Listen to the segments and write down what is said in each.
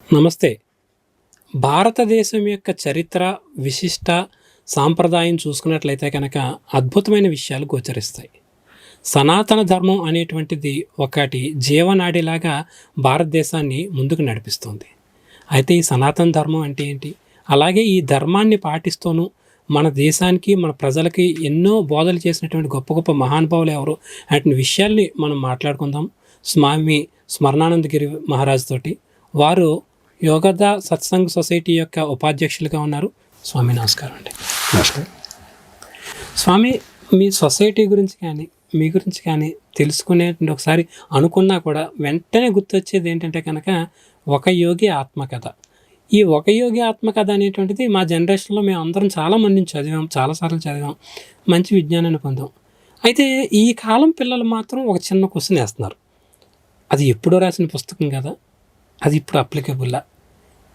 నమస్తే. భారతదేశం యొక్క చరిత్ర, విశిష్ట సాంప్రదాయం చూసుకున్నట్లయితే కనుక అద్భుతమైన విషయాలు గోచరిస్తాయి. సనాతన ధర్మం అనేటువంటిది ఒకటి జీవనాడిలాగా భారతదేశాన్ని ముందుకు నడిపిస్తుంది. అయితే ఈ సనాతన ధర్మం అంటే ఏంటి? అలాగే ఈ ధర్మాన్ని పాటిస్తూను మన దేశానికి, మన ప్రజలకి ఎన్నో బోధలు చేసినటువంటి గొప్ప గొప్ప మహానుభావులు ఎవరు అటువంటి విషయాల్ని మనం మాట్లాడుకుందాం. స్వామి స్మరణానందగిరి మహారాజ్ తోటి. వారు యోగద సత్సంగ్ సొసైటీ యొక్క ఉపాధ్యక్షులుగా ఉన్నారు. స్వామి నమస్కారం అండి. నమస్కారం స్వామి, మీ సొసైటీ గురించి కానీ మీ గురించి కానీ తెలుసుకునేటువంటి ఒకసారి అనుకున్నా కూడా వెంటనే గుర్తొచ్చేది ఏంటంటే కనుక ఒక యోగి ఆత్మకథ. ఈ ఒక యోగి ఆత్మకథ అనేటువంటిది మా జనరేషన్లో మేము అందరం చాలామందిని చదివాం, చాలాసార్లు చదివాం, మంచి విజ్ఞానాన్ని పొందాం. అయితే ఈ కాలం పిల్లలు మాత్రం ఒక చిన్న క్వశ్చన్ వేస్తున్నారు. అది ఎప్పుడో రాసిన పుస్తకం కదా, అది ఇప్పుడు అప్లికేబుల్లా,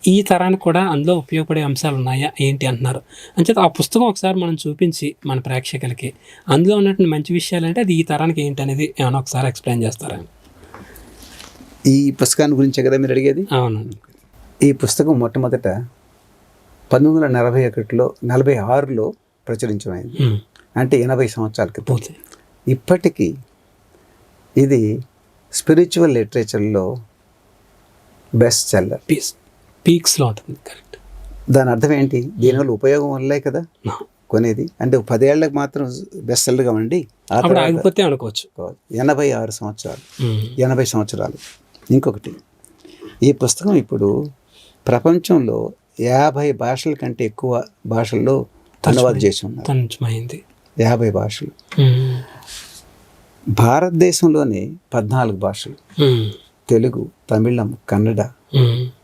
ఈ తరానికి కూడా అందులో ఉపయోగపడే అంశాలు ఉన్నాయా ఏంటి అంటున్నారు. అంచేత ఆ పుస్తకం ఒకసారి మనం చూపించి మన ప్రేక్షకులకి అందులో ఉన్నటువంటి మంచి విషయాలు అంటే అది ఈ తరానికి ఏంటి అనేది ఏమైనా ఒకసారి ఎక్స్ప్లెయిన్ చేస్తారా? ఈ పుస్తకాన్ని గురించే కదా మీరు అడిగేది? అవునండి. ఈ పుస్తకం మొట్టమొదట 1946లో ప్రచురించమైంది. అంటే 80 సంవత్సరాల క్రితం. ఇప్పటికీ ఇది స్పిరిచువల్ లిటరేచర్లో బెస్ట్ సెల్లర్, పీక్స్లో ఉంటుంది. కరెక్ట్. దాని అర్థం ఏంటి? దీనివల్ల ఉపయోగం వల్లే కదా కొనేది. అంటే 10 ఏళ్ళకి మాత్రం బెస్ట్ సెల్లర్గా ఉండి ఆగిపోతే అనుకోవచ్చు. 86 సంవత్సరాలు, 80 సంవత్సరాలు. ఇంకొకటి, ఈ పుస్తకం ఇప్పుడు ప్రపంచంలో 50 భాషల కంటే ఎక్కువ భాషల్లో అనువాదం చేసి ఉన్నారు. 50 భాషలు. భారతదేశంలోనే 14 భాషలు: తెలుగు, తమిళం, కన్నడ,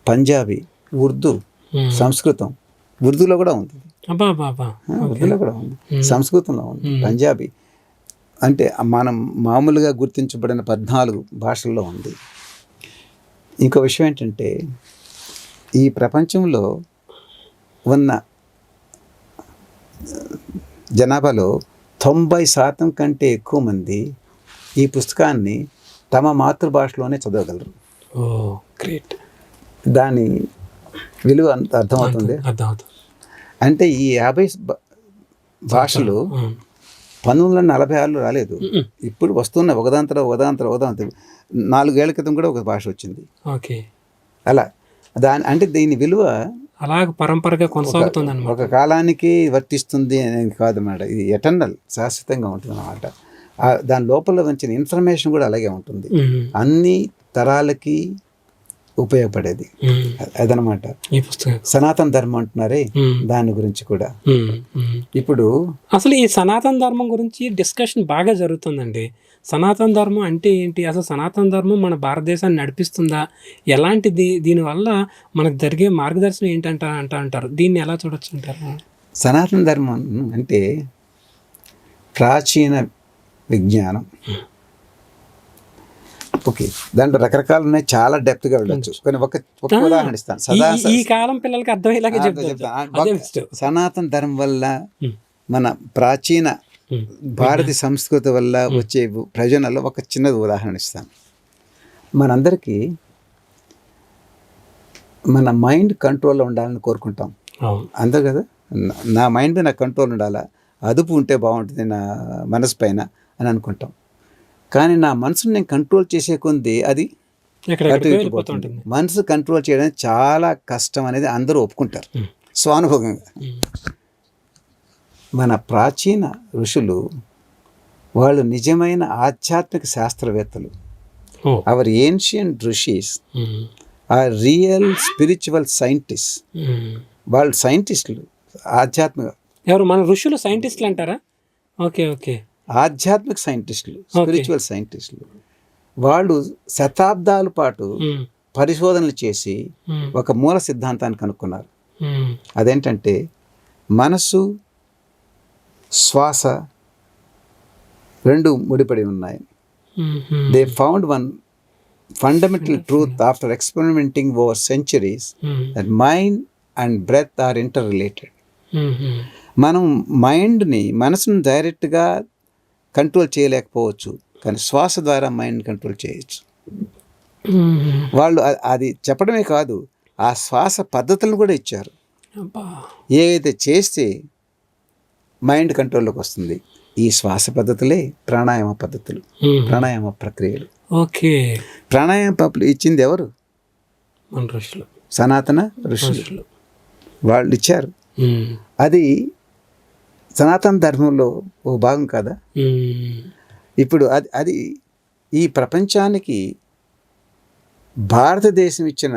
పంజాబీ, ఉర్దూ, సంస్కృతం. ఉర్దూలో కూడా ఉంది, ఉర్దూలో కూడా ఉంది, సంస్కృతంలో ఉంది, పంజాబీ. అంటే మనం మామూలుగా గుర్తించబడిన 14 భాషల్లో ఉంది. ఇంకో విషయం ఏంటంటే, ఈ ప్రపంచంలో ఉన్న జనాభాలో 90% కంటే ఎక్కువ మంది ఈ పుస్తకాన్ని తమ మాతృభాషలోనే చదవగలరు. గ్రేట్. దాని విలువ అర్థమవుతుంది. అంటే ఈ 50 భాషలు 1946లో రాలేదు, ఇప్పుడు వస్తున్న ఒకదాంతరం 4 ఏళ్ల క్రితం కూడా ఒక భాష వచ్చింది. అలా అంటే దీని విలువ అలాగ పరంపరగా కొనసాగుతుంది. ఒక కాలానికి వర్తిస్తుంది అనేది కాదు అన్నమాట. ఇది ఎటర్నల్, శాశ్వతంగా ఉంటుంది అన్నమాట. దాని లోపల వచ్చిన ఇన్ఫర్మేషన్ కూడా అలాగే ఉంటుంది, అన్ని తరాలకి ఉపయోగపడేది. అదనమాట సనాతన ధర్మం అంటున్నారే, దాని గురించి కూడా. ఇప్పుడు అసలు ఈ సనాతన ధర్మం గురించి డిస్కషన్ బాగా జరుగుతుందండి. సనాతన ధర్మం అంటే ఏంటి, అసలు సనాతన ధర్మం మన భారతదేశాన్ని నడిపిస్తుందా, ఎలాంటిది, దీనివల్ల మనకు జరిగే మార్గదర్శనం అంటారు. దీన్ని ఎలా చూడొచ్చు అంటారు? సనాతన ధర్మం అంటే ప్రాచీన విజ్ఞానం. ఓకే, దాంట్లో రకరకాలు ఉన్నాయి, చాలా డెప్త్గా వెళ్ళచ్చు. కానీ ఒక ఉదాహరణ ఇస్తాను. ఈ కాలం పిల్లలకి అర్థమయ్యేలాగా చెప్తాను. సనాతన ధర్మం వల్ల, మన ప్రాచీన భారతీయ సంస్కృతి వల్ల వచ్చే ప్రయోజనాల్లో ఒక చిన్నది ఉదాహరణ ఇస్తాను. మనందరికీ మన మైండ్ కంట్రోల్లో ఉండాలని కోరుకుంటాం, అంతే కదా. నా మైండ్ మీద నా కంట్రోల్ ఉండాలా, అదుపు ఉంటే బాగుంటుంది నా మనసు పైన అని అనుకుంటాం. కానీ నా మనసుని నేను కంట్రోల్ చేసే కొంది అది వెళ్ళిపోతుంది. మనసు కంట్రోల్ చేయడం చాలా కష్టం అనేది అందరూ ఒప్పుకుంటారు స్వానుభవంగా. మన ప్రాచీన ఋషులు, వాళ్ళు నిజమైన ఆధ్యాత్మిక శాస్త్రవేత్తలు. Our ancient rishis are real spiritual scientist. వాళ్ళు సైంటిస్టులు, ఆధ్యాత్మిక. ఎవరు మన ఋషులు? సైంటిస్టులు అంటారా? ఓకే. ఆధ్యాత్మిక సైంటిస్టులు, స్పిరిచువల్ సైంటిస్టులు. వాళ్ళు శతాబ్దాల పాటు పరిశోధనలు చేసి ఒక మూల సిద్ధాంతాన్ని కనుక్కున్నారు. అదేంటంటే, మనసు, శ్వాస రెండు ముడిపడి ఉన్నాయి. They found one fundamental truth after experimenting over centuries, that mind and breath are interrelated. మనం మైండ్ని, మనసును డైరెక్ట్గా కంట్రోల్ చేయలేకపోవచ్చు, కానీ శ్వాస ద్వారా మైండ్ కంట్రోల్ చేయొచ్చు. వాళ్ళు అది చెప్పడమే కాదు, ఆ శ్వాస పద్ధతులను కూడా ఇచ్చారు. అబ్బా. ఏదైతే చేస్తే మైండ్ కంట్రోల్లోకి వస్తుంది. ఈ శ్వాస పద్ధతులే ప్రాణాయామ పద్ధతులు, ప్రాణాయామ ప్రక్రియలు. ఓకే. ప్రాణాయామ పద్ధతులు ఇచ్చింది ఎవరు? మన ఋషులు, సనాతన ఋషులు. వాళ్ళు ఇచ్చారు. అది సనాతన ధర్మంలో ఓ భాగం కాదా? ఇప్పుడు అది ఈ ప్రపంచానికి భారతదేశం ఇచ్చిన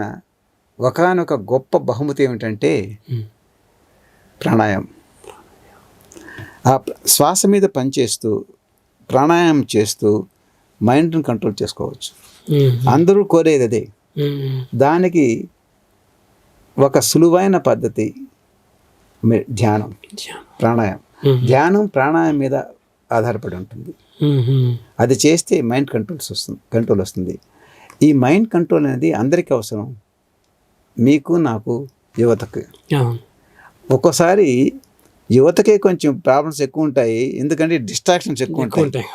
ఒకానొక గొప్ప బహుమతి ఏమిటంటే ప్రాణాయామం. ఆ శ్వాస మీద పనిచేస్తూ ప్రాణాయామం చేస్తూ మైండ్ని కంట్రోల్ చేసుకోవచ్చు. అందరూ కోరేది అదే. దానికి ఒక సులువైన పద్ధతి ధ్యానం, ప్రాణాయామం. ధ్యానం ప్రాణాయామం మీద ఆధారపడి ఉంటుంది. అది చేస్తే మైండ్ కంట్రోల్ వస్తుంది. ఈ మైండ్ కంట్రోల్ అనేది అందరికీ అవసరం, మీకు, నాకు, యువతకు. ఒక్కోసారి యువతకే కొంచెం ప్రాబ్లమ్స్ ఎక్కువ ఉంటాయి, ఎందుకంటే డిస్ట్రాక్షన్స్ ఎక్కువ ఉంటాయి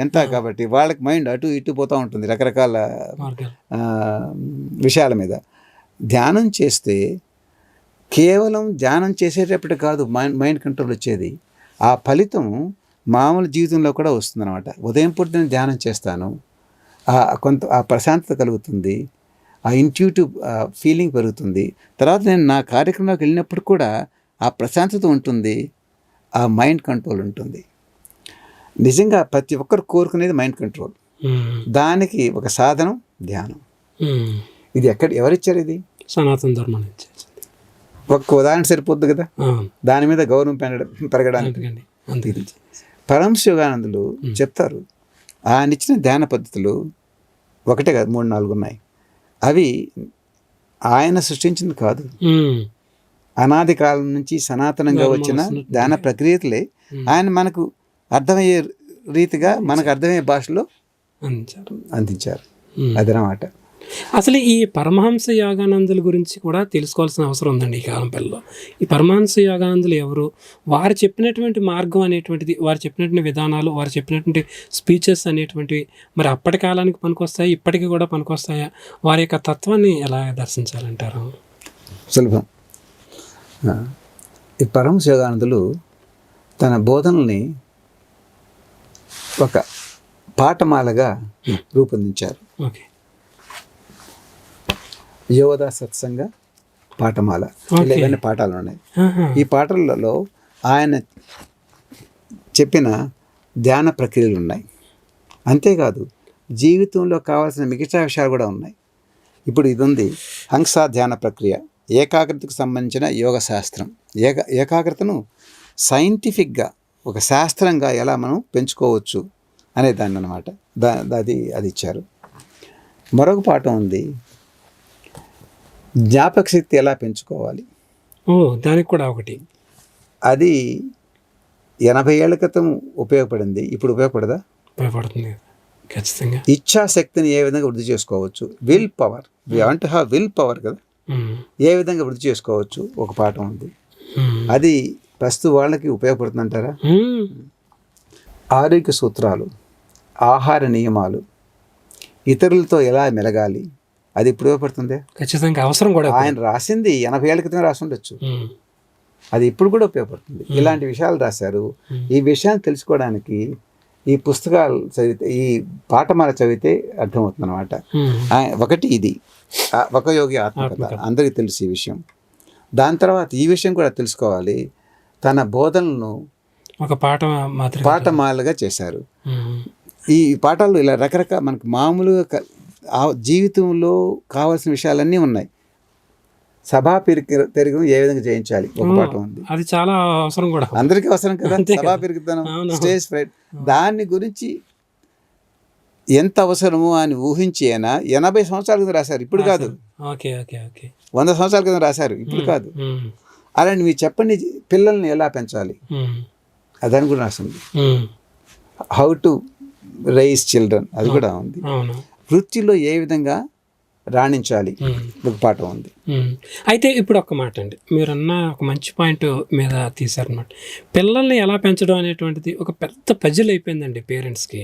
ఎంత కాబట్టి. వాళ్ళకి మైండ్ అటు ఇటు పోతూ ఉంటుంది రకరకాల విషయాల మీద. ధ్యానం చేస్తే కేవలం ధ్యానం చేసేటప్పుడు కాదు మైండ్ కంట్రోల్ వచ్చేది, ఆ ఫలితం మామూలు జీవితంలో కూడా వస్తుందన్నమాట. ఉదయం పూట నేను ధ్యానం చేస్తాను, కొంత ఆ ప్రశాంతత కలుగుతుంది, ఆ ఇంట్యూటివ్ ఫీలింగ్ పెరుగుతుంది. తర్వాత నేను నా కార్యక్రమంలోకి వెళ్ళినప్పుడు కూడా ఆ ప్రశాంతత ఉంటుంది, ఆ మైండ్ కంట్రోల్ ఉంటుంది. నిజంగా ప్రతి ఒక్కరు కోరుకునేది మైండ్ కంట్రోల్. దానికి ఒక సాధనం ధ్యానం. ఇది ఎవరిచ్చారు? ఇది సనాతన ధర్మం నుంచి. ఒక్క ఉదాహరణ సరిపోద్ది కదా, దాని మీద గౌరవం పెరగడానికి. పరమహంస యోగానందులు చెప్తారు, ఆయన ఇచ్చిన ధ్యాన పద్ధతులు ఒకటే కాదు, 3-4 ఉన్నాయి. అవి ఆయన సృష్టించింది కాదు, అనాది కాలం నుంచి సనాతనంగా వచ్చిన ధ్యాన ప్రక్రియలే ఆయన మనకు అర్థమయ్యే రీతిగా, మనకు అర్థమయ్యే భాషలో అందించారు. అదనమాట. అసలు ఈ పరమహంస యోగానందుల గురించి కూడా తెలుసుకోవాల్సిన అవసరం ఉందండి ఈ కాలం పిల్లలు. ఈ పరమహంస యోగానందులు ఎవరు, వారు చెప్పినటువంటి మార్గం అనేటువంటిది, వారు చెప్పినటువంటి విధానాలు, వారు చెప్పినటువంటి స్పీచెస్ అనేటువంటివి మరి అప్పటి కాలానికి పనికొస్తాయి, ఇప్పటికీ కూడా పనికొస్తాయా? వారి యొక్క తత్వాన్ని ఎలా దర్శించాలంటారు? సులభం. ఈ పరమహంస యోగానందులు తన బోధనల్ని ఒక పాఠమాలగా రూపొందించారు. ఓకే. యోగ సత్సంగ పాఠమాల, ఇవన్నీ పాఠాలు ఉన్నాయి. ఈ పాఠాలలో ఆయన చెప్పిన ధ్యాన ప్రక్రియలు ఉన్నాయి. అంతేకాదు జీవితంలో కావాల్సిన మిగతా విషయాలు కూడా ఉన్నాయి. ఇప్పుడు ఇది ఉంది, హంస ధ్యాన ప్రక్రియ, ఏకాగ్రతకు సంబంధించిన యోగ శాస్త్రం. ఏకాగ్రతను సైంటిఫిక్గా ఒక శాస్త్రంగా ఎలా మనం పెంచుకోవచ్చు అనే దాన్ని అన్నమాట. అది ఇచ్చారు. మరొక పాఠం ఉంది, జ్ఞాపక శక్తి ఎలా పెంచుకోవాలి. దానికి కూడా ఒకటి. అది 80 ఏళ్ల క్రితం ఉపయోగపడింది, ఇప్పుడు ఉపయోగపడదా? ఉపయోగపడుతుంది ఖచ్చితంగా. ఇచ్ఛాశక్తిని ఏ విధంగా వృద్ధి చేసుకోవచ్చు, will power, we want to have will power కదా, ఏ విధంగా వృద్ధి చేసుకోవచ్చు ఒక పాఠం ఉంది. అది ప్రస్తుత వాళ్ళకి ఉపయోగపడుతుందంటారా? ఆరోగ్య సూత్రాలు, ఆహార నియమాలు, ఇతరులతో ఎలా మెలగాలి, అది ఇప్పుడు ఉపయోగపడుతుంది ఖచ్చితంగా, అవసరం కూడా. ఆయన రాసింది 80 ఏళ్ల క్రితం రాసి ఉండొచ్చు, అది ఇప్పుడు కూడా ఉపయోగపడుతుంది. ఇలాంటి విషయాలు రాశారు. ఈ విషయాన్ని తెలుసుకోవడానికి ఈ పుస్తకాలు చదివితే, ఈ పాఠమాల చదివితే అర్థమవుతుంది అనమాట. ఒకటి ఇది, ఒక యోగి ఆత్మకథ, అందరికీ తెలుసు ఈ విషయం. దాని తర్వాత ఈ విషయం కూడా తెలుసుకోవాలి, తన బోధనలను ఒక పాఠమాలగా చేశారు. ఈ పాఠాలు ఇలా రకరకాల మనకు మామూలుగా జీవితంలో కావాల్సిన విషయాలన్నీ ఉన్నాయి. సభా పెరుగు ఏ విధంగా చేయించాలి ఒక పాఠం ఉంది, అది చాలా అవసరం కూడా, అందరికీ అవసరం కదా. సభా పెరుగుతాను, స్టేజ్ ఫ్రైట్, దాని గురించి ఎంత అవసరమో అని ఊహించి అయినా 80 సంవత్సరాల కింద రాశారు, ఇప్పుడు కాదు. 100 సంవత్సరాల కింద రాశారు, ఇప్పుడు కాదు. అలాంటి మీరు చెప్పండి, పిల్లల్ని ఎలా పెంచాలి అదని కూడా రాసింది. హౌ టు రైజ్ చిల్డ్రన్ అది కూడా ఉంది. వృత్తిలో ఏ విధంగా రాణించాలి ఒక పాఠం ఉంది. అయితే ఇప్పుడు ఒక మాట అండి, మీరన్న ఒక మంచి పాయింట్ మీద తీశారనమాట. పిల్లల్ని ఎలా పెంచడం అనేటువంటిది ఒక పెద్ద పజిల్ అయిపోయిందండి పేరెంట్స్కి.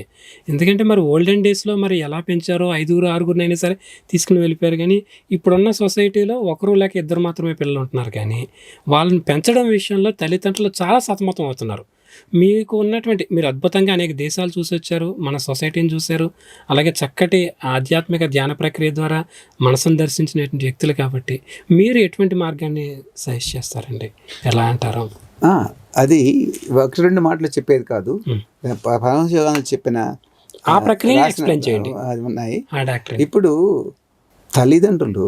ఎందుకంటే మరి ఓల్డెన్ డేస్లో మరి ఎలా పెంచారో 5, 6 సరే తీసుకుని వెళ్ళిపోయారు. కానీ ఇప్పుడున్న సొసైటీలో ఒకరు లేక ఇద్దరు మాత్రమే పిల్లలు ఉంటున్నారు. కానీ వాళ్ళని పెంచడం విషయంలో తల్లిదండ్రులు చాలా సతమతం అవుతున్నారు. మీకు ఉన్నటువంటి, మీరు అద్భుతంగా అనేక దేశాలు చూసి వచ్చారు, మన సొసైటీని చూశారు, అలాగే చక్కటి ఆధ్యాత్మిక ధ్యాన ప్రక్రియ ద్వారా మనసును దర్శించినటువంటి వ్యక్తులు కాబట్టి మీరు ఎటువంటి మార్గాన్ని సజెస్ట్ చేస్తారండి? ఎలా అంటారు? అది 1-2 మాటలు చెప్పేది కాదు. పరమశివానంద చెప్పిన ఆ ప్రక్రియ ఎక్స్ప్లెయిన్ చేయండి. అది ఉన్నాయి. ఇప్పుడు తల్లిదండ్రులు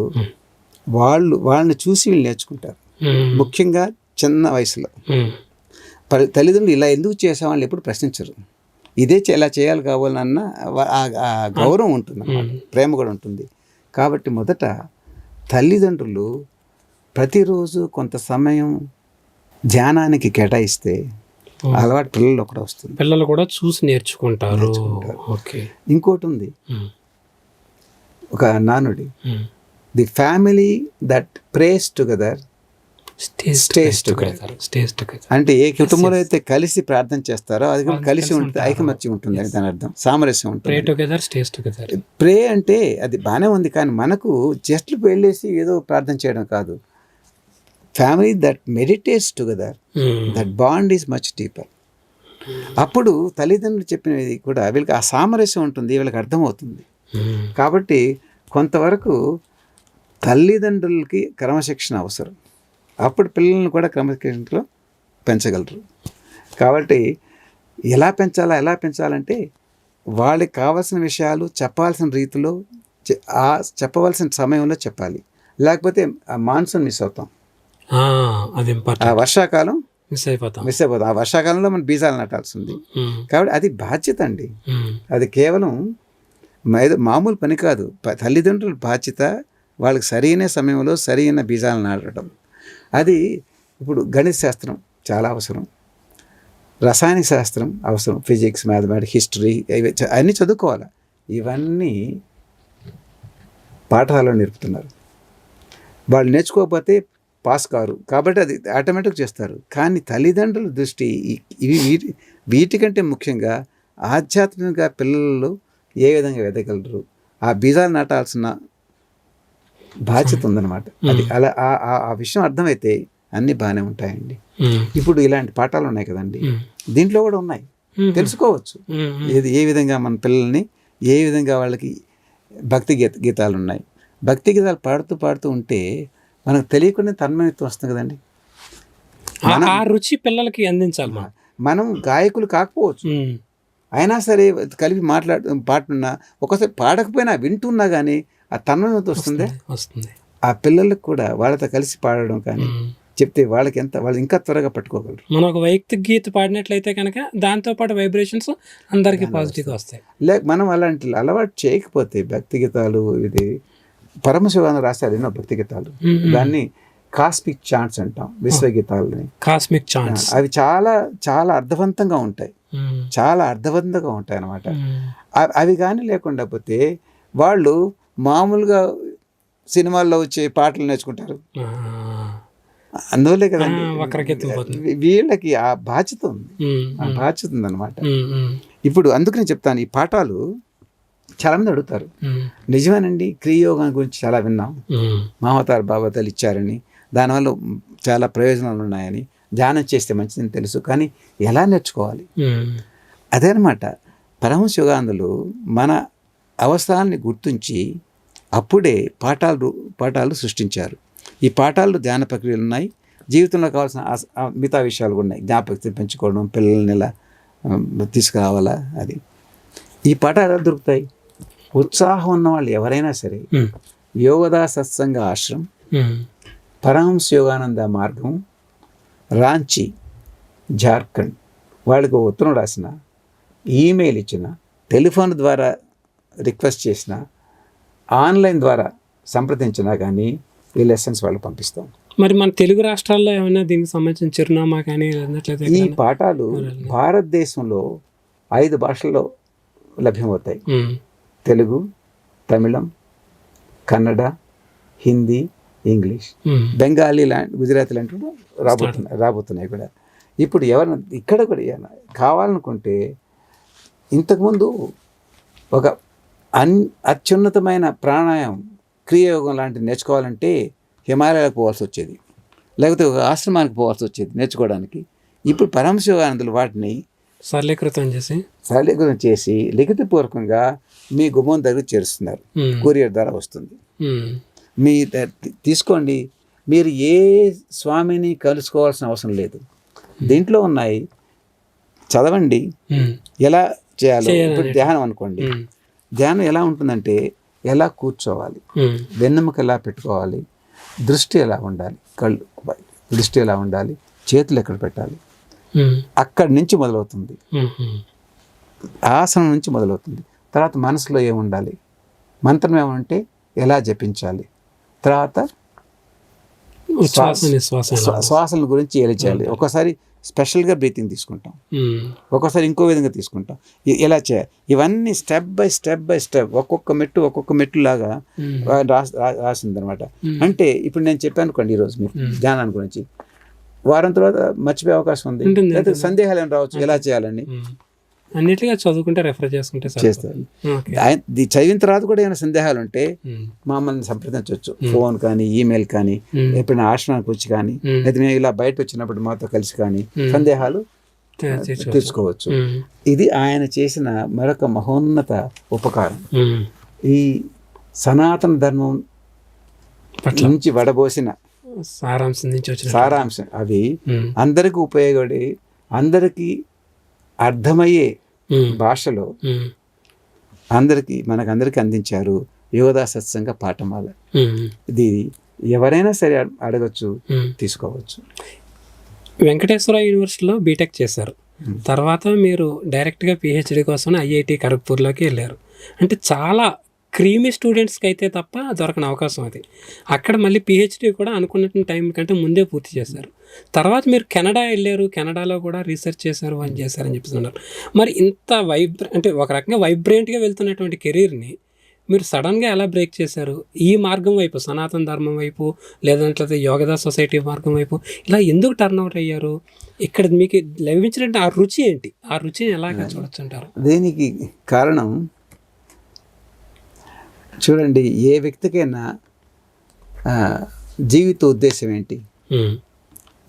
వాళ్ళని చూసి వీళ్ళు నేర్చుకుంటారు. ముఖ్యంగా చిన్న వయసులో తల్లిదండ్రులు ఇలా ఎందుకు చేసేవాళ్ళు ఎప్పుడు ప్రశ్నించరు. ఇదే ఇలా చేయాలి కావాలన్న ఆ గౌరవం ఉంటుంది, ప్రేమ కూడా ఉంటుంది. కాబట్టి మొదట తల్లిదండ్రులు ప్రతిరోజు కొంత సమయం ధ్యానానికి కేటాయిస్తే అలవాటు పిల్లలు ఒకటి వస్తుంది. పిల్లలు కూడా చూసి నేర్చుకుంటారు. ఇంకోటి ఉంది, ఒక నానుడి, the family that praise together stays together. అంటే ఏ కుటుంబంలో అయితే కలిసి ప్రార్థన చేస్తారో అది కూడా కలిసి ఉంటుంది, ఐకమత్యం ఉంటుంది అని దాని అర్థం, సామరస్యం ఉంటుంది. ప్రే అంటే అది బాగానే ఉంది, కానీ మనకు జస్ట్ వెళ్ళేసి ఏదో ప్రార్థన చేయడం కాదు. Family that meditates together, that bond is much deeper. అప్పుడు తల్లిదండ్రులు చెప్పినది కూడా వీళ్ళకి ఆ సామరస్యం ఉంటుంది, వీళ్ళకి అర్థమవుతుంది. కాబట్టి కొంతవరకు తల్లిదండ్రులకి క్రమశిక్షణ అవసరం. అప్పుడు పిల్లల్ని కూడా క్రమశిక్షణలో పెంచగలరు. కాబట్టి ఎలా పెంచాలంటే వాళ్ళకి కావాల్సిన విషయాలు చెప్పాల్సిన రీతిలో చెప్పవలసిన సమయంలో చెప్పాలి. లేకపోతే ఆ మాన్సూన్ మిస్ అవుతాం, ఆ వర్షాకాలం మిస్ అయిపోతాం. ఆ వర్షాకాలంలో మనం బీజాలు నాటాల్సింది. కాబట్టి అది బాధ్యత అండి, అది కేవలం మామూలు పని కాదు. తల్లిదండ్రుల బాధ్యత వాళ్ళకి సరైన సమయంలో సరైన బీజాలు నాటడం. అది ఇప్పుడు గణిత శాస్త్రం చాలా అవసరం, రసాయనిక శాస్త్రం అవసరం, ఫిజిక్స్, మ్యాథమెటిక్స్, హిస్టరీ అన్నీ చదువుకోవాలి. ఇవన్నీ పాఠాలలో నేర్పుతున్నారు. వాళ్ళు నేర్చుకోకపోతే పాస్ కారు, కాబట్టి అది ఆటోమేటిక్ చేస్తారు. కానీ తల్లిదండ్రుల దృష్టి వీటికంటే ముఖ్యంగా ఆధ్యాత్మికంగా పిల్లలు ఏ విధంగా ఎదగలరు, ఆ బీజాలు నాటాల్సిన బాధ్యత ఉందన్నమాట. అది అలా ఆ విషయం అర్థమైతే అన్నీ బాగానే ఉంటాయండి. ఇప్పుడు ఇలాంటి పాఠాలు ఉన్నాయి కదండి, దీంట్లో కూడా ఉన్నాయి, తెలుసుకోవచ్చు. ఏ విధంగా మన పిల్లల్ని, ఏ విధంగా వాళ్ళకి భక్తి గీతాలు ఉన్నాయి. భక్తి గీతాలు పాడుతూ ఉంటే మనకు తెలియకుండా తన్మయత్వం వస్తుంది కదండి. ఆ రుచి పిల్లలకి అందించాలి. మనం గాయకులు కాకపోవచ్చు, అయినా సరే కలిపి పాడుతున్నా, ఒకసారి పాడకపోయినా వింటున్నా కానీ ఆ తన్మయత్వం వస్తుంది. ఆ పిల్లలకు కూడా వాళ్ళతో కలిసి పాడడం కానీ చెప్తే వాళ్ళు ఇంకా త్వరగా పట్టుకోగలరు. మనం ఒక వైయక్తిక గీత పాడినట్లయితే కనుక దాంతోపాటు వైబ్రేషన్స్ అందరికీ పాజిటివ్గా వస్తాయి. మనం అలాంటి అలవాటు చేయకపోతే భక్తి గీతాలు, ఇది పరమశివానంద రాశారు ఎన్నో భక్తి గీతాలు, దాన్ని కాస్మిక్ చాంట్స్ అంటాం, విశ్వగీతాలని. కాస్మిక్ చాంట్స్ అవి చాలా చాలా అర్థవంతంగా ఉంటాయి, అన్నమాట. అవి కానీ లేకుండా పోతే వాళ్ళు మామూలుగా సినిమాల్లో వచ్చే పాటలు నేర్చుకుంటారు, అందువల్లే కదండి వీళ్ళకి ఆ బాధ్యత ఉందన్నమాట. ఇప్పుడు అందుకని చెప్తాను, ఈ పాఠాలు చాలా మంది అడుగుతారు. నిజమేనండి, క్రియోగం గురించి చాలా విన్నాం, మామతారు బాబాతలు ఇచ్చారని, దానివల్ల చాలా ప్రయోజనాలు ఉన్నాయని, ధ్యానం చేస్తే మంచిదని తెలుసు, కానీ ఎలా నేర్చుకోవాలి? అదేనమాట. పరమశివానందులు మన అవసరాన్ని గుర్తించి అప్పుడే పాఠాలు సృష్టించారు. ఈ పాఠాలు ధ్యాన ప్రక్రియలు ఉన్నాయి, జీవితంలో కావాల్సిన మిగతా విషయాలు కూడా ఉన్నాయి. జ్ఞాపకత పెంచుకోవడం, పిల్లల్ని ఎలా తీసుకురావాలా, అది ఈ పాఠాలు ఎలా దొరుకుతాయి? ఉత్సాహం ఉన్న వాళ్ళు ఎవరైనా సరే యోగదా సత్సంగ ఆశ్రమం, పరమహంస యోగానంద మార్గం, రాంచీ, జార్ఖండ్, వాళ్ళకి ఉత్తరం రాసిన, ఈమెయిల్ ఇచ్చిన, టెలిఫోన్ ద్వారా రిక్వెస్ట్ చేసిన, ఆన్లైన్ ద్వారా సంప్రదించినా కానీ ఈ లెసన్స్ వాళ్ళు పంపిస్తాం. మరి మన తెలుగు రాష్ట్రాల్లో ఏమైనా దీనికి సంబంధించిన చిరునామా కానీ? ఈ పాఠాలు భారతదేశంలో 5 భాషల్లో లభ్యమవుతాయి: తెలుగు, తమిళం, కన్నడ, హిందీ, ఇంగ్లీష్, బెంగాలీ గుజరాతీ లాంటివి రాబోతున్నాయి కూడా. ఇప్పుడు ఎవరైనా ఇక్కడ కూడా కావాలనుకుంటే ఇంతకుముందు ఒక అత్యున్నతమైన ప్రాణాయామం, క్రియాయోగం లాంటివి నేర్చుకోవాలంటే హిమాలయాలకు పోవాల్సి వచ్చేది, లేకపోతే ఒక ఆశ్రమానికి పోవాల్సి వచ్చేది నేర్చుకోవడానికి. ఇప్పుడు పరమశివ యోగానందులు వాటిని సరళీకృతం చేసి లిఖితపూర్వకంగా మీ గుమ్మం దగ్గర చేరుస్తున్నారు. కొరియర్ ద్వారా వస్తుంది. మీ తీసుకోండి. మీరు ఏ స్వామిని కలుసుకోవాల్సిన అవసరం లేదు. దీంట్లో ఉన్నాయి, చదవండి. ఎలా చేయాలో ఇప్పుడు ధ్యానం అనుకోండి. ధ్యానం ఎలా ఉంటుందంటే ఎలా కూర్చోవాలి, వెన్నెముక ఎలా పెట్టుకోవాలి, దృష్టి ఎలా ఉండాలి, కళ్ళు దృష్టి ఎలా ఉండాలి, చేతులు ఎక్కడ పెట్టాలి, అక్కడి నుంచి మొదలవుతుంది. ఆసనం నుంచి మొదలవుతుంది. తర్వాత మనసులో ఏముండాలి, మంత్రం ఏమంటే ఎలా జపించాలి, తర్వాత శ్వాసల గురించి ఎలా చేయాలి. ఒకసారి స్పెషల్గా బ్రీతింగ్ తీసుకుంటాం, ఒక్కోసారి ఇంకో విధంగా తీసుకుంటాం. ఎలా చేయాలి ఇవన్నీ స్టెప్ బై స్టెప్ ఒక్కొక్క మెట్టు లాగా రాసింది అనమాట. అంటే ఇప్పుడు నేను చెప్పాను అనుకోండి, ఈరోజు మీరు ధ్యానాన్ని గురించి, వారం తర్వాత మర్చిపోయే అవకాశం ఉంది. లేదా సందేహాలు ఏమైనా రావచ్చు, ఎలా చేయాలని. అన్నిటిగా చదువుకుంటే రెఫర్ చేసుకుంటే చేస్తారు. చదివిన తర్వాత కూడా ఏమైనా సందేహాలు ఉంటే మమ్మల్ని సంప్రదించవచ్చు. ఫోన్ కానీ, ఈమెయిల్ కానీ, ఎప్పుడైనా ఆశ్రమానికి వచ్చి కానీ, లేదా మేము ఇలా బయటకు వచ్చినప్పుడు మాతో కలిసి కానీ సందేహాలు తీర్చుకోవచ్చు. ఇది ఆయన చేసిన మరొక మహోన్నత ఉపకారం. ఈ సనాతన ధర్మం నుంచి వడబోసిన సారాంశం అవి అందరికీ ఉపయోగపడి అందరికీ అర్థమయ్యే భాషలో మనకందరికీ అందించారు. యోగదా సత్సంగ పాఠమాల. ఇది ఎవరైనా సరే అడగచ్చు, తీసుకోవచ్చు. వెంకటేశ్వర యూనివర్సిటీలో బీటెక్ చేశారు. తర్వాత మీరు డైరెక్ట్గా పిహెచ్డి కోసం ఐఐటి ఖరగ్పూర్లోకి వెళ్ళారు. అంటే చాలా క్రీమీ స్టూడెంట్స్కి అయితే తప్ప దొరకని అవకాశం అది. అక్కడ మళ్ళీ పిహెచ్డి కూడా అనుకున్న టైం కంటే ముందే పూర్తి చేశారు. తర్వాత మీరు కెనడా వెళ్ళారు, కెనడాలో కూడా రీసెర్చ్ చేశారు, అని చేశారని చెప్పేస్తున్నారు. మరి ఇంత అంటే ఒక రకంగా వైబ్రెంట్గా వెళ్తున్నటువంటి కెరీర్ని మీరు సడన్గా ఎలా బ్రేక్ చేశారు? ఈ మార్గం వైపు, సనాతన ధర్మం వైపు, లేదంటే యోగదా సొసైటీ మార్గం వైపు ఇలా ఎందుకు టర్న్ అవుట్ అయ్యారు? ఇక్కడ మీకు లభించినట్టు ఆ రుచి ఏంటి? ఆ రుచిని ఎలాగ చూడొచ్చు అంటారు? దీనికి కారణం చూడండి, ఏ వ్యక్తికైనా జీవిత ఉద్దేశం ఏంటి?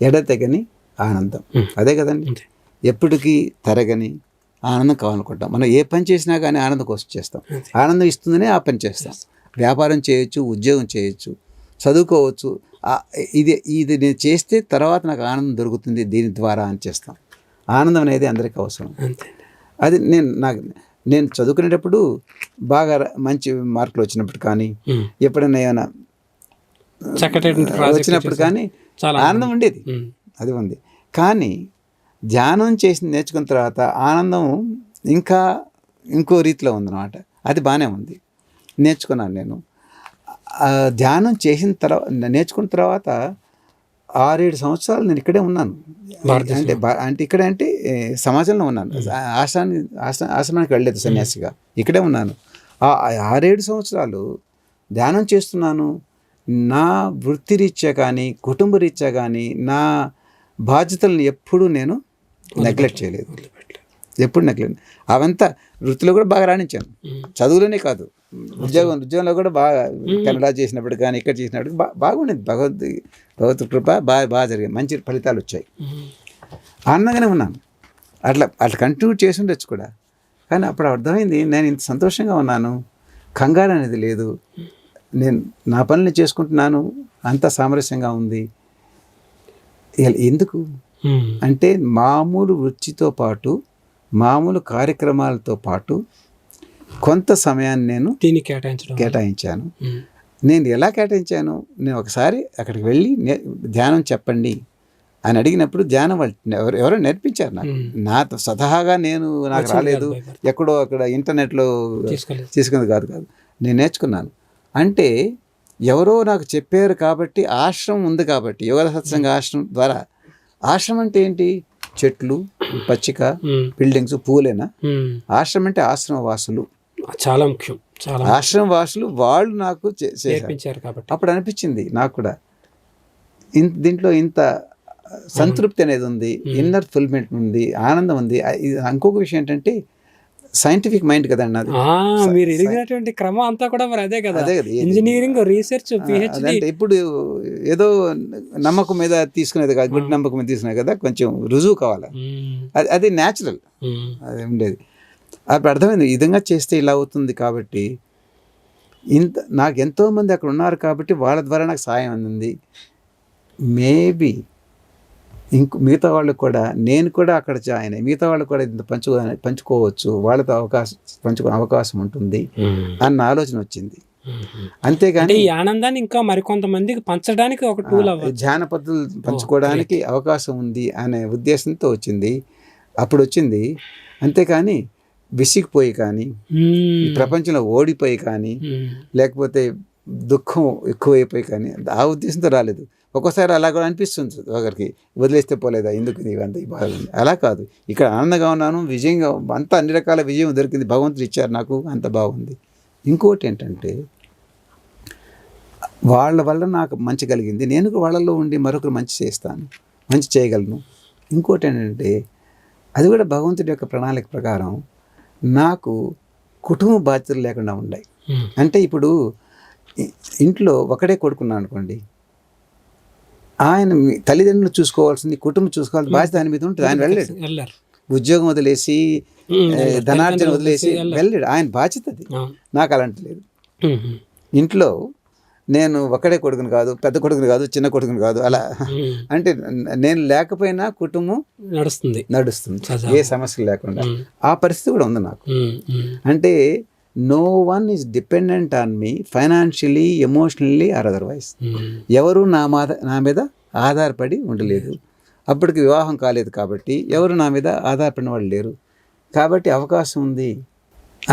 ఎడతెగని ఆనందం. అదే కదండి. ఎప్పటికీ తరగని ఆనందం కావాలనుకుంటాం. మనం ఏ పని చేసినా కానీ ఆనందం కోసం చేస్తాం. ఆనందం ఇస్తుందనే ఆ పని చేస్తాం. వ్యాపారం చేయొచ్చు, ఉద్యోగం చేయొచ్చు, చదువుకోవచ్చు. ఇది నేను చేస్తే తర్వాత నాకు ఆనందం దొరుకుతుంది దీని ద్వారా అని చేస్తాం. ఆనందం అనేది అందరికీ అవసరం. అది నేను చదువుకునేటప్పుడు బాగా మంచి మార్కులు వచ్చినప్పుడు కానీ, ఎప్పుడైనా ఏమైనా వచ్చినప్పుడు కానీ ఆనందం ఉండేది. అది ఉంది. కానీ ధ్యానం చేసి నేర్చుకున్న తర్వాత ఆనందం ఇంకో రీతిలో ఉందన్నమాట. అది బాగానే ఉంది. నేర్చుకున్నాను నేను. ధ్యానం చేసిన తర్వాత, నేర్చుకున్న తర్వాత 6-7 సంవత్సరాలు నేను ఇక్కడే ఉన్నాను. అంటే ఇక్కడ అంటే సమాజంలో ఉన్నాను. ఆశ్రమానికి వెళ్ళలేదు సన్యాసిగా, ఇక్కడే ఉన్నాను. 6-7 సంవత్సరాలు ధ్యానం చేస్తున్నాను. నా వృత్తి రీత్యా కానీ, కుటుంబ రీత్యా కానీ నా బాధ్యతలను ఎప్పుడూ నేను నెగ్లెక్ట్ చేయలేదు. ఎప్పుడు నెగ్లెక్ట్. అవంతా వృత్తిలో కూడా బాగా రాణించాను. చదువులోనే కాదు, ఉద్యోగంలో కూడా బాగా, కెనడా చేసినప్పుడు కానీ, ఇక్కడ చేసినప్పుడు బాగుండేది. భగవత్ కృప బాగా జరిగింది. మంచి ఫలితాలు వచ్చాయి. ఆనందంగానే ఉన్నాను. అట్లా కంటిన్యూ చేసి ఉండొచ్చు కూడా. కానీ అప్పుడు అర్థమైంది, నేను ఇంత సంతోషంగా ఉన్నాను, కంగారు అనేది లేదు, నేను నా పనులు చేసుకుంటున్నాను, అంత సామరస్యంగా ఉంది. ఎందుకు అంటే మామూలు వృత్తితో పాటు, మామూలు కార్యక్రమాలతో పాటు కొంత సమయాన్ని నేను కేటాయించాను. నేను ఎలా కేటాయించాను? నేను ఒకసారి అక్కడికి వెళ్ళి ధ్యానం చెప్పండి అని అడిగినప్పుడు ధ్యానం వాళ్ళు ఎవరో నేర్పించారు నాకు. నాతో స్వతహాగా నాకు రాలేదు, ఎక్కడో అక్కడ ఇంటర్నెట్లో తీసుకుంది కాదు. నేను నేర్చుకున్నాను. అంటే ఎవరో నాకు చెప్పారు కాబట్టి, ఆశ్రమం ఉంది కాబట్టి, యోగ సత్సంగ ఆశ్రమం ద్వారా. ఆశ్రమం అంటే ఏంటి? చెట్లు, పచ్చిక, బిల్డింగ్స్, పూలేనా? ఆశ్రమం అంటే ఆశ్రమ వాసులు. చాలా ముఖ్యం. చాలా ఆశ్రమ వాసులు వాళ్ళు నాకు చేశారు. నేర్పించారు కాబట్టి. అప్పుడు అనిపించింది నాకు కూడా దీంట్లో ఇంత సంతృప్తి అనేది ఉంది, ఇన్నర్ ఫుల్ఫిల్మెంట్ ఉంది, ఆనందం ఉంది. ఇంకొక విషయం ఏంటంటే సైంటిఫిక్ మైండ్ కదండి అది. మీరు ఎదిగినటువంటి క్రమం అంతా కూడా మరి అదే కదా, అదే కదా, ఇంజనీరింగ్, రీసెర్చ్, పిహెచ్డి. అంటే ఇప్పుడు ఏదో నమ్మకం మీద తీసుకునేది కాదు, గుడ్డి నమ్మకం మీద తీసుకునేది కదా, కొంచెం రుజువు కావాలి. అది న్యాచురల్, అది ఉండేది. అప్పుడు అర్థమైంది ఈ విధంగా చేస్తే ఇలా అవుతుంది. కాబట్టి నాకు ఎంతోమంది అక్కడ ఉన్నారు కాబట్టి వాళ్ళ ద్వారా నాకు సాయం అందింది. మేబీ మిగతా వాళ్ళకు కూడా, నేను కూడా అక్కడ జాయిన్ అయ్యి మిగతా వాళ్ళు కూడా ఇంత పంచుకోవచ్చు, వాళ్ళతో పంచుకునే అవకాశం ఉంటుంది అన్న ఆలోచన వచ్చింది. అంతేగాని ఈ ఆనందాన్ని ఇంకా మరికొంతమందికి పంచడానికి ఒక టూల్ అవ్వాలి, ధ్యాన పద్ధతులు పంచుకోవడానికి అవకాశం ఉంది అనే ఉద్దేశంతో వచ్చింది. అప్పుడు వచ్చింది. అంతేకాని విసిగిపోయి కానీ, ప్రపంచంలో ఓడిపోయి కానీ, లేకపోతే దుఃఖం ఎక్కువైపోయి కానీ ఆ ఉద్దేశంతో రాలేదు. ఒక్కోసారి అలా కూడా అనిపిస్తుంది ఒకరికి, వదిలేస్తే పోలేదా, ఎందుకు ఇవంతా ఈ బాధ. అలా కాదు, ఇక్కడ ఆనందంగా ఉన్నాను, విజయంగా అంతా అన్ని రకాల విజయం దొరికింది, భగవంతుడు ఇచ్చారు నాకు, అంత బాగుంది. ఇంకోటి ఏంటంటే వాళ్ళ వల్ల నాకు మంచి కలిగింది, నేను వాళ్ళలో ఉండి మరొకరు మంచి చేస్తాను, మంచి చేయగలను. ఇంకోటి ఏంటంటే అది కూడా భగవంతుడి యొక్క ప్రణాళిక ప్రకారం నాకు కుటుంబ బాధ్యతలు లేకుండా ఉన్నాయి. అంటే ఇప్పుడు ఇంట్లో ఒకడే కొడుకున్నాను అనుకోండి, ఆయన తల్లిదండ్రులు చూసుకోవాల్సింది, కుటుంబం చూసుకోవాల్సిన బాధ్యత ఆయన మీద ఉంటుంది. ఆయన వెళ్ళాడు, ఉద్యోగం వదిలేసి, ధనార్జన వదిలేసి వెళ్ళాడు, ఆయన బాధ్యత అది. నాకు అలాంటి లేదు. ఇంట్లో నేను ఒకడే కొడుకుని కాదు, పెద్ద కొడుకుని కాదు, చిన్న కొడుకుని కాదు, అలా అంటే నేను లేకపోయినా కుటుంబం నడుస్తుంది, ఏ సమస్య లేకుండా. ఆ పరిస్థితి కూడా ఉంది నాకు. అంటే no one is dependent on me financially, emotionally or otherwise. ఎవరు నా మీద ఆధారపడి ఉండలేదు. అప్పటికి వివాహం కాలేదు కాబట్టి ఎవరు నా మీద ఆధారపడిన వాళ్ళు లేరు. కాబట్టి అవకాశం ఉంది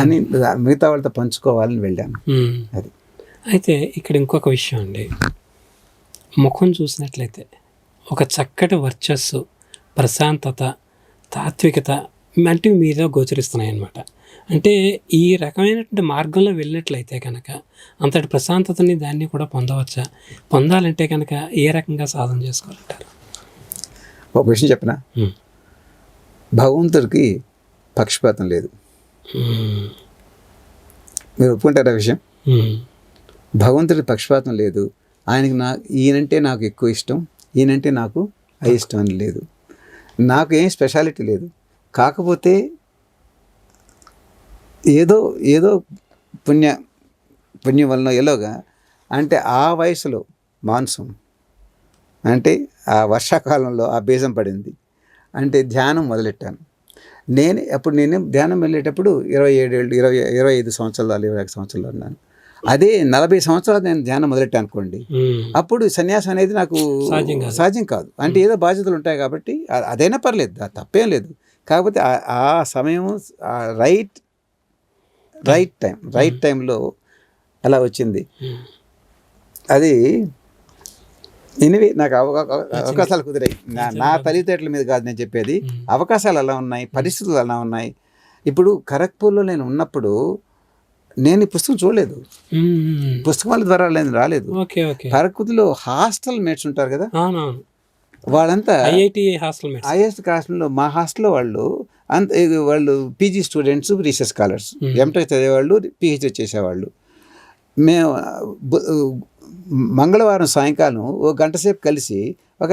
అని మిగతా వాళ్ళతో పంచుకోవాలని వెళ్ళాను. అది. అయితే ఇక్కడ ఇంకొక విషయం అండి, ముఖం చూసినట్లయితే ఒక చక్కటి వర్చస్సు, ప్రశాంతత, తాత్వికత వంటివి మీలో గోచరిస్తున్నాయి అన్నమాట. అంటే ఈ రకమైనటువంటి మార్గంలో వెళ్ళినట్లయితే కనుక అంతటి ప్రశాంతతని దాన్ని కూడా పొందవచ్చా? పొందాలంటే కనుక ఏ రకంగా సాధన చేసుకోవాలంటారు? ఒక విషయం చెప్పనా, భగవంతుడికి పక్షపాతం లేదు. మీరు ఒప్పుకుంటారా విషయం? భగవంతుడికి పక్షపాతం లేదు. ఆయనకి ఈయనంటే నాకు ఎక్కువ ఇష్టం, ఈయనంటే నాకు అయిష్టం అని లేదు. నాకు ఏం స్పెషాలిటీ లేదు. కాకపోతే ఏదో పుణ్యం వలన ఎలాగా అంటే ఆ వయసులో మాన్సూన్ అంటే ఆ వర్షాకాలంలో ఆ బీజం పడింది. అంటే ధ్యానం మొదలెట్టాను. నేను ధ్యానం వెళ్ళేటప్పుడు 27 ఏళ్ళు, 25 సంవత్సరాలు, 21 సంవత్సరాలు ఉన్నాను. అదే 40 సంవత్సరాలు నేను ధ్యానం మొదలెట్టాను అనుకోండి, అప్పుడు సన్యాసం అనేది నాకు సాధ్యం కాదు. అంటే ఏదో బాధ్యతలు ఉంటాయి కాబట్టి అదైనా పర్లేదు, తప్పేం లేదు. కాకపోతే ఆ సమయం రైట్ టైంలో అలా వచ్చింది. అది ఎనివే నాకు అవకాశాలు కుదిరాయి. నా తెలివితేటల మీద కాదు నేను చెప్పేది, అవకాశాలు అలా ఉన్నాయి, పరిస్థితులు అలా ఉన్నాయి. ఇప్పుడు ఖరగ్పూర్లో నేను ఉన్నప్పుడు నేను ఈ పుస్తకం చూడలేదు, పుస్తకాల ద్వారా నేను రాలేదు. ఖరగ్పూర్లో హాస్టల్ మేట్స్ ఉంటారు కదా, వాళ్ళంతా ఐఐటి హాస్టల్లో, మా హాస్టల్లో వాళ్ళు PG students, research scholars, MTech చదివేవాళ్ళు, పిహెచ్డీ చేసేవాళ్ళు. మేము మంగళవారం సాయంకాలం ఓ గంట సేపు కలిసి ఒక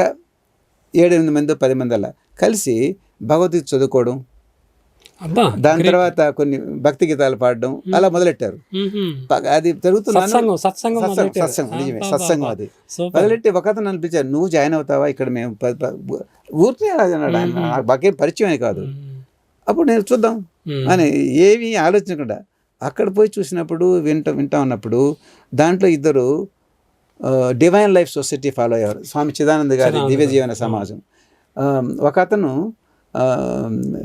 7-8 మంది 10 మంది అలా కలిసి భగవద్గీత చదువుకోవడం, దాని తర్వాత కొన్ని భక్తి గీతాలు పాడడం అలా మొదలెట్టారు. అది జరుగుతుంది, సత్సంగం. అది మొదలెట్టి ఒకతను నన్ను పిలిచారు, నువ్వు జాయిన్ అవుతావా ఇక్కడ? మేము ఊరికే అన్నాడు ఆయన, నాకు బాగా పరిచయం కాదు. అప్పుడు నేను చూద్దాం అని ఏమీ ఆలోచించకుండా అక్కడ పోయి చూసినప్పుడు వింటా ఉన్నప్పుడు దాంట్లో ఇద్దరు డివైన్ లైఫ్ సొసైటీ ఫాలో అయ్యారు, స్వామి చిదానంద గారి దివ్య జీవన సమాజం. ఒక అతను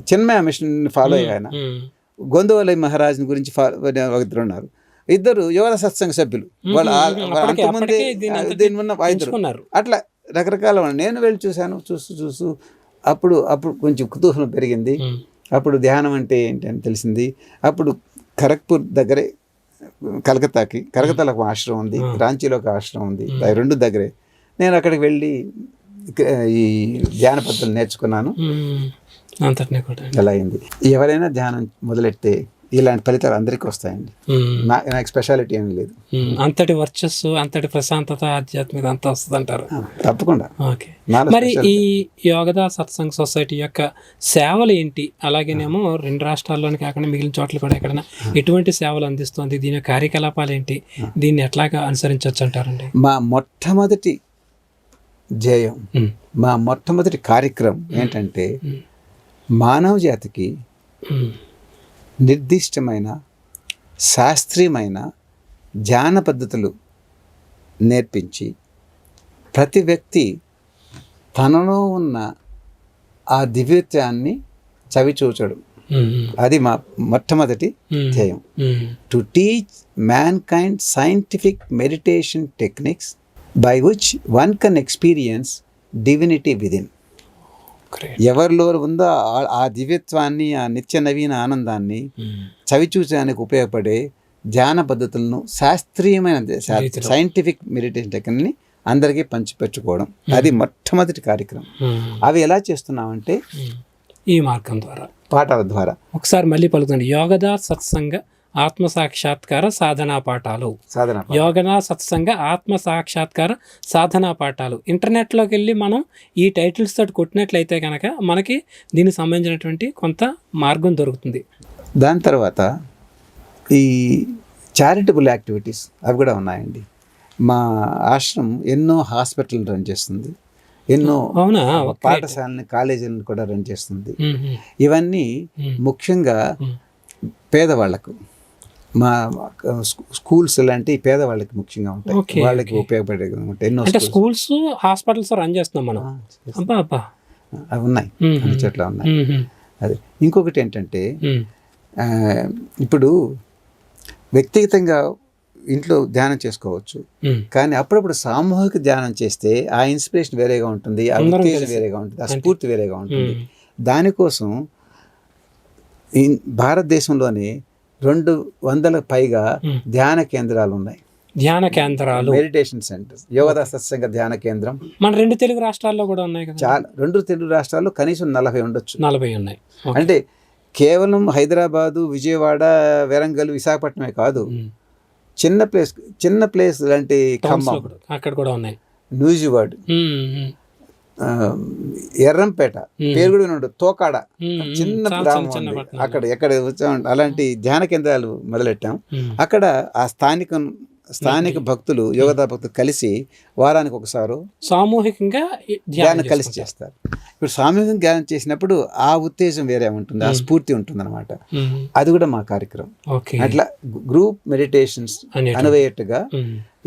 చిన్మయ మిషన్ ఫాలో అయ్యాయన, గొందువలై మహారాజుని గురించి ఇద్దరు ఉన్నారు. ఇద్దరు యువత సత్సంగ సభ్యులు, వాళ్ళు అంతకుముందే దీని ఉన్న ఇద్దరు. అట్లా రకరకాల నేను వెళ్ళి చూశాను. చూస్తూ అప్పుడు కొంచెం కుతూహలం పెరిగింది. అప్పుడు ధ్యానం అంటే ఏంటి అని తెలిసింది. అప్పుడు ఖరగ్పూర్ దగ్గరే కలకత్తాలో ఒక ఆశ్రమం ఉంది, రాంచీలో ఒక ఆశ్రమం ఉంది, అవి రెండు దగ్గరే. నేను అక్కడికి వెళ్ళి ఈ ధ్యాన పద్ధతులు నేర్చుకున్నాను. అంతటినీ కూడా ఎలా అయింది. ఎవరైనా ధ్యానం మొదలెడితే ఇలాంటి ఫలితాలు అందరికీ వస్తాయండి. నాకు స్పెషాలిటీ ఏమీ లేదు. అంతటి వర్చస్సు, అంతటి ప్రశాంతత, ఆధ్యాత్మిక అంతా వస్తుంది అంటారు. తప్పకుండా. ఓకే, మరి ఈ యోగదా సత్సంగ్ సొసైటీ యొక్క సేవలు ఏంటి? అలాగేనేమో 2 రాష్ట్రాల్లోని కాకుండా మిగిలిన చోట్ల కూడా ఎక్కడైనా ఎటువంటి సేవలు అందిస్తుంది? దీని కార్యకలాపాలు ఏంటి? దీన్ని ఎట్లాగా అనుసరించవచ్చు అంటారండి? మా మొట్టమొదటి ధ్యేయం, మా మొట్టమొదటి కార్యక్రమం ఏంటంటే మానవ జాతికి నిర్దిష్టమైన శాస్త్రీయమైన ధ్యాన పద్ధతులు నేర్పించి ప్రతి వ్యక్తి తనలో ఉన్న ఆ దివ్యత్వాన్ని చవిచూచడం. అది మా మొట్టమొదటి ధ్యేయం. To teach man kind scientific meditation techniques by which one can experience divinity within. ఎవరిలో ఉందో ఆ దివ్యత్వాన్ని, ఆ నిత్య నవీన ఆనందాన్ని చవిచూచడానికి ఉపయోగపడే ధ్యాన పద్ధతులను, శాస్త్రీయమైన సైంటిఫిక్ మెడిటేషన్ టెక్నిక్ని అందరికీ పంచిపెట్టుకోవడం. అది మొట్టమొదటి కార్యక్రమం. అవి ఎలా చేస్తున్నామంటే ఈ మార్గం ద్వారా, పాఠాల ద్వారా. ఒకసారి మళ్ళీ పలుకుతుంది. యోగదా సత్సంగ ఆత్మ సాక్షాత్కార సాధనా పాఠాలు. యోగదా సత్సంగ ఆత్మ సాక్షాత్కార సాధనా పాఠాలు. ఇంటర్నెట్లోకి వెళ్ళి మనం ఈ టైటిల్స్ తోటి కొట్టినట్లయితే కనుక మనకి దీనికి సంబంధించినటువంటి కొంత మార్గం దొరుకుతుంది. దాని తర్వాత ఈ చారిటబుల్ యాక్టివిటీస్ అవి కూడా ఉన్నాయండి. మా ఆశ్రమం ఎన్నో హాస్పిటల్ రన్ చేస్తుంది, ఎన్నో పాఠశాలని, కాలేజీలను కూడా రన్ చేస్తుంది. ఇవన్నీ ముఖ్యంగా పేదవాళ్లకు, మా స్కూల్స్ లాంటి పేదవాళ్ళకి ముఖ్యంగా ఉంటాయి, వాళ్ళకి ఉపయోగపడే ఎన్నో స్కూల్స్, హాస్పిటల్స్ రన్ చేస్తున్నాం మనం. అవి ఉన్నాయి, అన్ని చోట్ల ఉన్నాయి. అది ఇంకొకటి ఏంటంటే ఇప్పుడు వ్యక్తిగతంగా ఇంట్లో ధ్యానం చేసుకోవచ్చు, కానీ అప్పుడప్పుడు సామూహిక ధ్యానం చేస్తే ఆ ఇన్స్పిరేషన్ వేరేగా ఉంటుంది, ఆ ఉత్తేజం వేరేగా ఉంటుంది, ఆ స్ఫూర్తి వేరేగా ఉంటుంది. దానికోసం భారతదేశంలోనే 200 పైగా ధ్యాన కేంద్రాలు ఉన్నాయి. ధ్యాన కేంద్రాలు, మెడిటేషన్ సెంటర్స్, యోగదా సత్సంగ ధ్యాన కేంద్రం మన 2 తెలుగు రాష్ట్రాల్లో కూడా ఉన్నాయి కదా. చాలా, 2 తెలుగు రాష్ట్రాల్లో కనీసం 40 ఉండొచ్చు. 40 ఉన్నాయి. అంటే కేవలం హైదరాబాదు, విజయవాడ, వరంగల్, విశాఖపట్నమే కాదు, చిన్న ప్లేస్ లాంటి ఖమ్మం, అక్కడ కూడా ఉన్నాయి. న్యూజివాడ్, ఎర్రంపేట, పేరు కూడా ఉండదు, తోకాడ, చిన్న గ్రామం ఉంది, అక్కడ ఎక్కడ అలాంటి ధ్యాన కేంద్రాలు మొదలెట్టాం. అక్కడ ఆ స్థానిక భక్తులు, యోగదా భక్తులు కలిసి వారానికి ఒకసారి సామూహికంగా ధ్యానం కలిసి చేస్తారు. ఇప్పుడు సామూహికంగా ధ్యానం చేసినప్పుడు ఆ ఉత్తేజం వేరే ఉంటుంది, ఆ స్ఫూర్తి ఉంటుంది అనమాట. అది కూడా మా కార్యక్రమం. అట్లా గ్రూప్ మెడిటేషన్స్ అనువయ్యేట్టుగా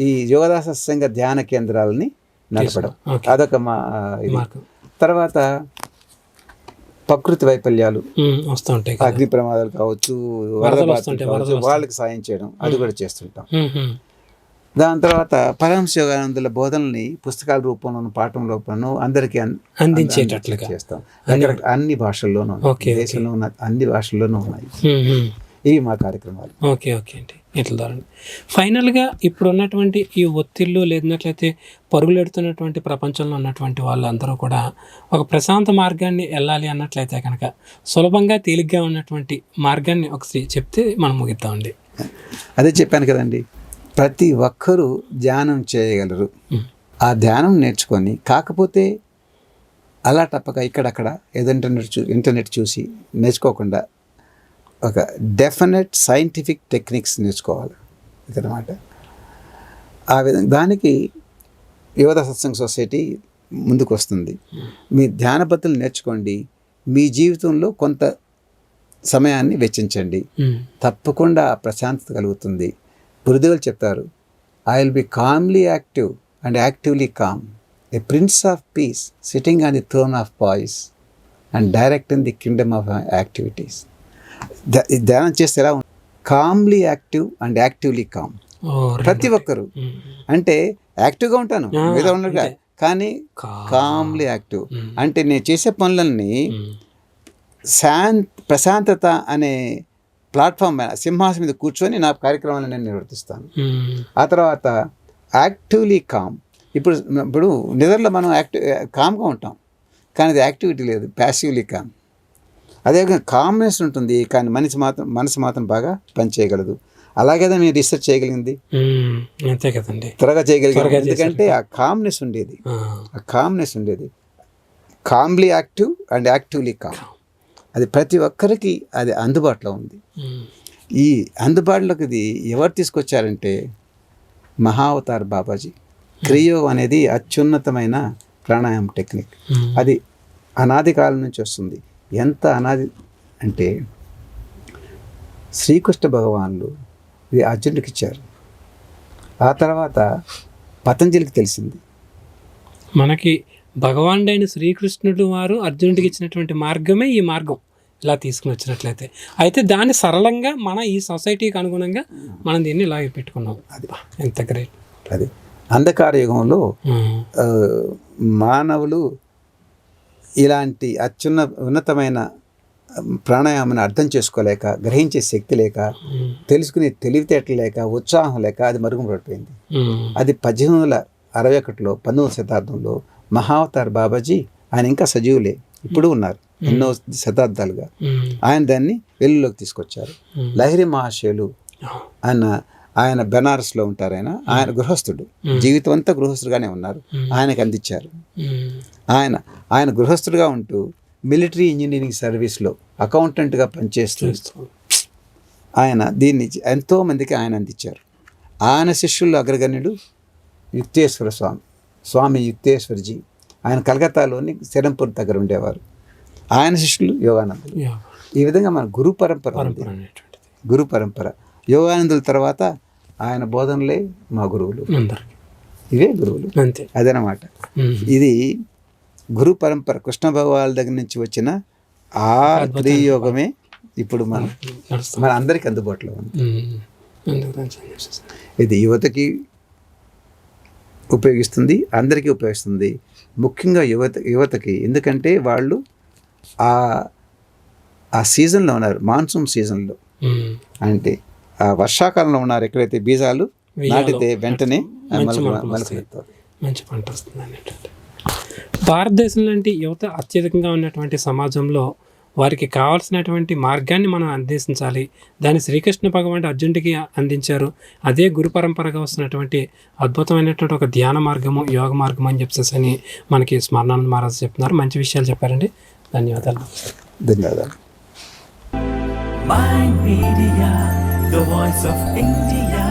ఈ యోగదా సత్సంగ ధ్యాన కేంద్రాలని నడపడం, అదొక మా ఇది. తర్వాత ప్రకృతి వైఫల్యాలు వస్తుంటాయి, అగ్ని ప్రమాదాలు కావచ్చు, వరద కావచ్చు, వాళ్ళకి సాయం చేయడం, అది కూడా చేస్తుంటాం. దాని తర్వాత పరమహంస యోగానందుల బోధనల్ని పుస్తకాల రూపంలోనూ, పాఠం రూపంలో అందరికీ అందించేటట్లుగా చేస్తాం. అన్ని భాషల్లోనూ, దేశంలో ఉన్న అన్ని భాషల్లోనూ ఉన్నాయి. ఇవి మా కార్యక్రమాలు. ఓకే అండి. ఇట్లా దారండి. ఫైనల్గా ఇప్పుడు ఉన్నటువంటి ఈ ఒత్తిళ్ళు లేనట్లయితే పరుగులెడుతున్నటువంటి ప్రపంచంలో ఉన్నటువంటి వాళ్ళందరూ కూడా ఒక ప్రశాంత మార్గాన్ని వెళ్ళాలి అన్నట్లయితే కనుక సులభంగా తేలిగ్గా ఉన్నటువంటి మార్గాన్ని ఒకసారి చెప్తే మనం ముగిద్దామండి. అదే చెప్పాను కదండి, ప్రతి ఒక్కరూ ధ్యానం చేయగలరు. ఆ ధ్యానం నేర్చుకొని, కాకపోతే అలా తప్పక ఇక్కడక్కడ ఏదో ఇంటర్నెట్ చూసి నేర్చుకోకుండా ఒక డెఫినెట్ సైంటిఫిక్ టెక్నిక్స్ నేర్చుకోవాలి ఇదన్నమాట. ఆ విధంగా దానికి యోగదా సత్సంగ్ సొసైటీ ముందుకు వస్తుంది. మీ ధ్యాన పద్ధతులు నేర్చుకోండి, మీ జీవితంలో కొంత సమయాన్ని వెచ్చించండి, తప్పకుండా ప్రశాంతత కలుగుతుంది. గురుదేవులు చెప్తారు, I will be calmly active and actively calm, a prince of peace sitting on the throne of poise and direct in the kingdom of activities. ధ్యానం చేస్తే ఎలా ఉంటుంది? Calmly active and actively calm. ప్రతి ఒక్కరు అంటే యాక్టివ్గా ఉంటాను మీద ఉన్నట్టుగా, కానీ కామ్లీ యాక్టివ్ అంటే నేను చేసే పనులన్నీ ప్రశాంతత అనే ప్లాట్ఫామ్ మీద సింహాసనం మీద కూర్చొని నా కార్యక్రమాలను నేను నిర్వర్తిస్తాను. ఆ తర్వాత యాక్టివ్లీ కామ్. ఇప్పుడు నిద్రలో మనం కామ్గా ఉంటాం, కానీ అది యాక్టివిటీ లేదు, ప్యాసివ్లీ కామ్. అదేవిధంగా కామ్నెస్ ఉంటుంది, కానీ మనసు మాత్రం బాగా పనిచేయగలదు. అలాగే మీరు రీసెర్చ్ చేయగలిగింది, అంతే కదండి, త్వరగా చేయగలిగింది. ఎందుకంటే ఆ కామ్నెస్ ఉండేది, calmly active and actively calm. అది ప్రతి ఒక్కరికి అది అందుబాటులో ఉంది. ఈ అందుబాటులోకి ఇది ఎవరు తీసుకొచ్చారంటే మహావతార్ బాబాజీ. క్రియోగం అనేది అత్యున్నతమైన ప్రాణాయామ టెక్నిక్. అది అనాది కాలం నుంచి వస్తుంది. ఎంత అనాది అంటే శ్రీకృష్ణ భగవానులు ఇది అర్జునుడికి ఇచ్చారు. ఆ తర్వాత పతంజలికి తెలిసింది. మనకి భగవానుడైన శ్రీకృష్ణుడు వారు అర్జునుడికి ఇచ్చినటువంటి మార్గమే ఈ మార్గం, ఇలా తీసుకుని వచ్చినట్లయితే. అయితే దాన్ని సరళంగా మన ఈ సొసైటీకి అనుగుణంగా మనం దీన్ని ఇలాగే పెట్టుకున్నాం. అది ఎంత గ్రేట్. అది అంధకార యుగంలో మానవులు ఇలాంటి ఉన్నతమైన ప్రాణాయామాన్ని అర్థం చేసుకోలేక, గ్రహించే శక్తి లేక, తెలుసుకునే తెలివితేటలు లేక, ఉత్సాహం లేక అది మరుగుపడిపోయింది. అది 1861లో 19వ శతాబ్దంలో మహావతార్ బాబాజీ, ఆయన ఇంకా సజీవులే, ఇప్పుడు ఉన్నారు ఎన్నో శతాబ్దాలుగా, ఆయన దాన్ని వెలుగులోకి తీసుకొచ్చారు. లహిరి మహాశయులు ఆయన బెనారస్లో ఉంటారు. ఆయన గృహస్థుడు, జీవితం అంతా గృహస్థుడుగానే ఉన్నారు. ఆయనకు అందించారు. ఆయన గృహస్థుడుగా ఉంటూ మిలిటరీ ఇంజనీరింగ్ సర్వీస్లో అకౌంటెంట్గా పనిచేస్తూ ఆయన దీన్ని ఎంతోమందికి ఆయన అందించారు. ఆయన శిష్యుల్లో అగ్రగణ్యుడు యుక్తేశ్వర స్వామి యుక్తేశ్వర్జీ. ఆయన కలకత్తాలోని సెరంపూర్ దగ్గర ఉండేవారు. ఆయన శిష్యులు యోగానందులు. ఈ విధంగా మన గురు పరంపర యోగానందుల తర్వాత ఆయన బోధనలే మా గురువులు, ఇవే గురువులు, అదనమాట. ఇది గురు పరంపర కృష్ణ భగవాన్ దగ్గర నుంచి వచ్చిన ఆ త్రియోగమే ఇప్పుడు మన అందరికి అందుబాటులో ఉంది. ఇది యువతకి ఉపయోగిస్తుంది, అందరికీ ఉపయోగిస్తుంది. ముఖ్యంగా యువతకి, ఎందుకంటే వాళ్ళు ఆ సీజన్లో ఉన్నారు, మాన్సూన్ సీజన్లో. అంటే ఆ వర్షాకాలంలో ఉన్నారు, ఎక్కడైతే బీజాలు నాటితే వెంటనే మంచి పంట వస్తుంది అనేటువంటి. భారతదేశం లాంటి యువత అత్యధికంగా ఉన్నటువంటి సమాజంలో వారికి కావాల్సినటువంటి మార్గాన్ని మనం అందించాలి. దాన్ని శ్రీకృష్ణ భగవానుడు అర్జునుడికి అందించారు. అదే గురు పరంపరగా వస్తున్నటువంటి అద్భుతమైనటువంటి ఒక ధ్యాన మార్గము, యోగ మార్గం అని చెప్పేసి అని మనకి స్మరణానంద మహారాజు చెప్తున్నారు. మంచి విషయాలు చెప్పారండి. ధన్యవాదాలు. ధన్యవాదాలు. Mind Media, the voice of India.